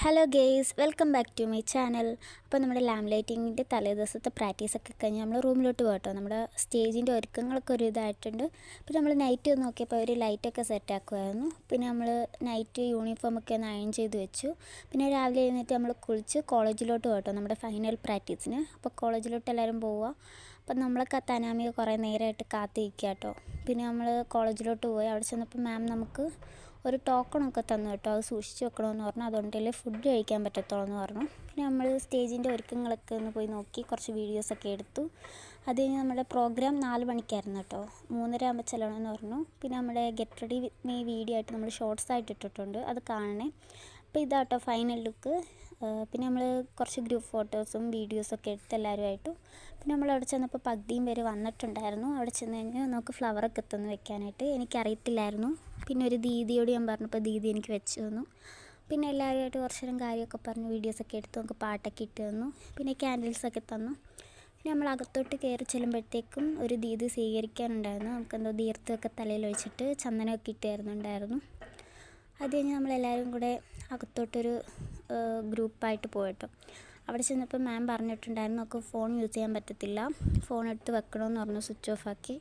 Hello guys, welcome back to my channel. അപ്പോൾ നമ്മുടെ lamp ലൈറ്റിങ്ങിൻ്റെ തലേദിവസത്തെ പ്രാക്ടീസൊക്കെ കഴിഞ്ഞ് നമ്മൾ റൂമിലോട്ട് പോകട്ടോ. നമ്മുടെ സ്റ്റേജിൻ്റെ ഒരുക്കങ്ങളൊക്കെ ഒരു ഇതായിട്ടുണ്ട്. പിന്നെ നമ്മൾ നൈറ്റ് നോക്കിയപ്പോൾ അവർ ലൈറ്റൊക്കെ സെറ്റാക്കുമായിരുന്നു. പിന്നെ നമ്മൾ നൈറ്റ് യൂണിഫോമൊക്കെ ഒന്ന് അയൺ ചെയ്ത് വെച്ചു. പിന്നെ രാവിലെ എഴുന്നേറ്റ് നമ്മൾ കുളിച്ച് കോളേജിലോട്ട് പോകട്ടോ, നമ്മുടെ ഫൈനൽ പ്രാക്ടീസിന്. അപ്പോൾ കോളേജിലോട്ട് എല്ലാവരും പോവുക. അപ്പം നമ്മളൊക്കെ തനാമിക കുറേ നേരമായിട്ട് കാത്തിരിക്കുക കേട്ടോ. പിന്നെ നമ്മൾ കോളേജിലോട്ട് പോയി. അവിടെ ചെന്നപ്പോൾ മാം നമുക്ക് ഒരു ടോക്കണൊക്കെ തന്നു കേട്ടോ. അത് സൂക്ഷിച്ച് വെക്കണമെന്ന് പറഞ്ഞു. അതുകൊണ്ടല്ലേ ഫുഡ് കഴിക്കാൻ പറ്റത്തുള്ളൂ എന്ന് പറഞ്ഞു. പിന്നെ നമ്മൾ സ്റ്റേജിൻ്റെ ഒരുക്കങ്ങളൊക്കെ ഒന്ന് പോയി നോക്കി, കുറച്ച് വീഡിയോസൊക്കെ എടുത്തു. അത് കഴിഞ്ഞ് നമ്മുടെ പ്രോഗ്രാം 4 മണിക്കായിരുന്നു കേട്ടോ. 3:30 ആകുമ്പോൾ ചെല്ലണമെന്ന് പറഞ്ഞു. പിന്നെ നമ്മുടെ get ready with me video ആയിട്ട് നമ്മൾ ഷോർട്സ് ആയിട്ട് ഇട്ടിട്ടുണ്ട്, അത് കാണണേ. അപ്പോൾ ഇതാട്ടോ ഫൈനൽ ലുക്ക്. പിന്നെ നമ്മൾ കുറച്ച് ഗ്രൂപ്പ് ഫോട്ടോസും വീഡിയോസൊക്കെ എടുത്ത് എല്ലാവരുമായിട്ടും. പിന്നെ നമ്മൾ അവിടെ ചെന്നപ്പോൾ പകുതിയും പേര് വന്നിട്ടുണ്ടായിരുന്നു. അവിടെ ചെന്ന് കഴിഞ്ഞാൽ നമുക്ക് ഫ്ലവറൊക്കെ തന്നു വെക്കാനായിട്ട്. എനിക്കറിയത്തില്ലായിരുന്നു. പിന്നെ ഒരു ദീദിയോട് ഞാൻ പറഞ്ഞപ്പോൾ ദീദി എനിക്ക് വെച്ച് തന്നു. പിന്നെ എല്ലാവരുമായിട്ട് കുറച്ച് നേരം കാര്യമൊക്കെ പറഞ്ഞ് വീഡിയോസൊക്കെ എടുത്ത് നമുക്ക് പാട്ടൊക്കെ ഇട്ട് തന്നു. പിന്നെ ക്യാൻഡിൽസൊക്കെ തന്നു. പിന്നെ നമ്മൾ അകത്തോട്ട് കയറി ചെല്ലുമ്പോഴത്തേക്കും ഒരു ദീദി സ്വീകരിക്കാനുണ്ടായിരുന്നു. നമുക്കെന്തോ ദീർത്തൊക്കെ തലയിൽ ഒഴിച്ചിട്ട് ചന്ദനമൊക്കെ ഇട്ട് തരുന്നുണ്ടായിരുന്നു. അത് കഴിഞ്ഞ് നമ്മളെല്ലാവരും കൂടെ അകത്തോട്ടൊരു ഗ്രൂപ്പായിട്ട് പോയിട്ടോ. അവിടെ ചെന്നപ്പോൾ മാം പറഞ്ഞിട്ടുണ്ടായിരുന്നു നമുക്ക് ഫോൺ യൂസ് ചെയ്യാൻ പറ്റത്തില്ല, ഫോൺ എടുത്ത് വെക്കണമെന്ന് പറഞ്ഞു, സ്വിച്ച് ഓഫ് ആക്കി.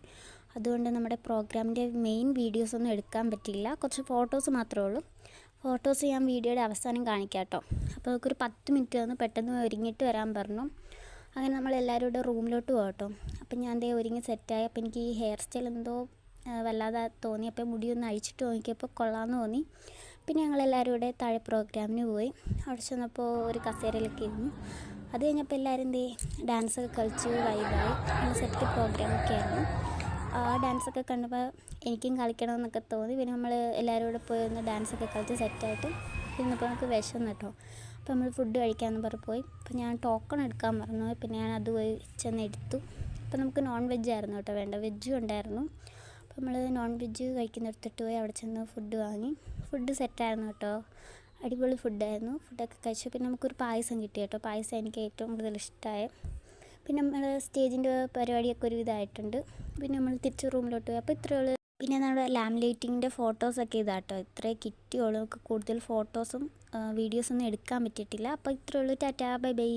അതുകൊണ്ട് നമ്മുടെ പ്രോഗ്രാമിൻ്റെ മെയിൻ വീഡിയോസൊന്നും എടുക്കാൻ പറ്റില്ല, കുറച്ച് ഫോട്ടോസ് മാത്രമേ ഉള്ളൂ. ഫോട്ടോസ് ഞാൻ വീഡിയോയുടെ അവസാനം കാണിക്കാം കേട്ടോ. അപ്പോൾ നമുക്കൊരു 10 മിനിറ്റ് തന്നു, പെട്ടെന്ന് ഒരുങ്ങിയിട്ട് വരാൻ പറഞ്ഞു. അങ്ങനെ നമ്മളെല്ലാവരും കൂടെ റൂമിലോട്ട് പോകട്ടോ. അപ്പം ഞാൻ ദേ ഒരുങ്ങി സെറ്റായി. അപ്പോൾ എനിക്ക് ഈ ഹെയർ സ്റ്റൈൽ എന്തോ വല്ലാതെ തോന്നി. അപ്പോൾ മുടിയൊന്ന് അഴിച്ചിട്ട് നോക്കിയപ്പോൾ കൊള്ളാമെന്ന് തോന്നി. പിന്നെ ഞങ്ങളെല്ലാവരും കൂടെ താഴെ പ്രോഗ്രാമിന് പോയി. അവിടെ ചെന്നപ്പോൾ ഒരു കസേരയിലൊക്കെ ഇരുന്നു. അത് കഴിഞ്ഞപ്പോൾ എല്ലാവരും ഡാൻസൊക്കെ കളിച്ച് വൈബായി. നല്ല സെറ്റ് പ്രോഗ്രാമൊക്കെ ആയിരുന്നു. ആ ഡാൻസൊക്കെ കണ്ടപ്പോൾ എനിക്കും കളിക്കണമെന്നൊക്കെ തോന്നി. പിന്നെ നമ്മൾ എല്ലാവരും കൂടെ പോയി ഒന്ന് ഡാൻസൊക്കെ കളിച്ച് സെറ്റായിട്ട് ഇരുന്നപ്പോൾ നമുക്ക് വിശന്നു കേട്ടോ. അപ്പോൾ നമ്മൾ ഫുഡ് കഴിക്കാമെന്ന് പറഞ്ഞ് പോയി. അപ്പോൾ ഞാൻ ടോക്കൺ എടുക്കാൻ പറഞ്ഞു. പിന്നെ ഞാൻ അത് പോയി ചെന്ന് എടുത്തു. അപ്പോൾ നമുക്ക് നോൺ വെജ് ആയിരുന്നു കേട്ടോ വേണ്ട, വെജും ഉണ്ടായിരുന്നു. അപ്പോൾ നമ്മൾ നോൺ വെജ് കഴിക്കുന്നിടത്തിട്ട് പോയി അവിടെ ചെന്ന് ഫുഡ് വാങ്ങി. ഫുഡ് സെറ്റായിരുന്നു കേട്ടോ, അടിപൊളി ഫുഡായിരുന്നു. ഫുഡൊക്കെ കഴിച്ചു. പിന്നെ നമുക്കൊരു പായസം കിട്ടി കേട്ടോ. പായസം എനിക്ക് ഏറ്റവും കൂടുതൽ ഇഷ്ടമായ. പിന്നെ നമ്മൾ സ്റ്റേജിൻ്റെ പരിപാടിയൊക്കെ ഒരു ഇതായിട്ടുണ്ട്. പിന്നെ നമ്മൾ തിരിച്ച് റൂമിലോട്ട് പോയി. അപ്പോൾ ഇത്രയേ ഉള്ളൂ. പിന്നെ നമ്മുടെ ലാമ്പ് ലൈറ്റിങ്ങിൻ്റെ ഫോട്ടോസൊക്കെ ഇതാട്ടോ, ഇത്രേ കിട്ടിയുള്ളൂ. നമുക്ക് കൂടുതൽ ഫോട്ടോസും വീഡിയോസൊന്നും എടുക്കാൻ പറ്റിയിട്ടില്ല. അപ്പോൾ ഇത്രയേ ഉള്ളൂ. Tata, bye bye.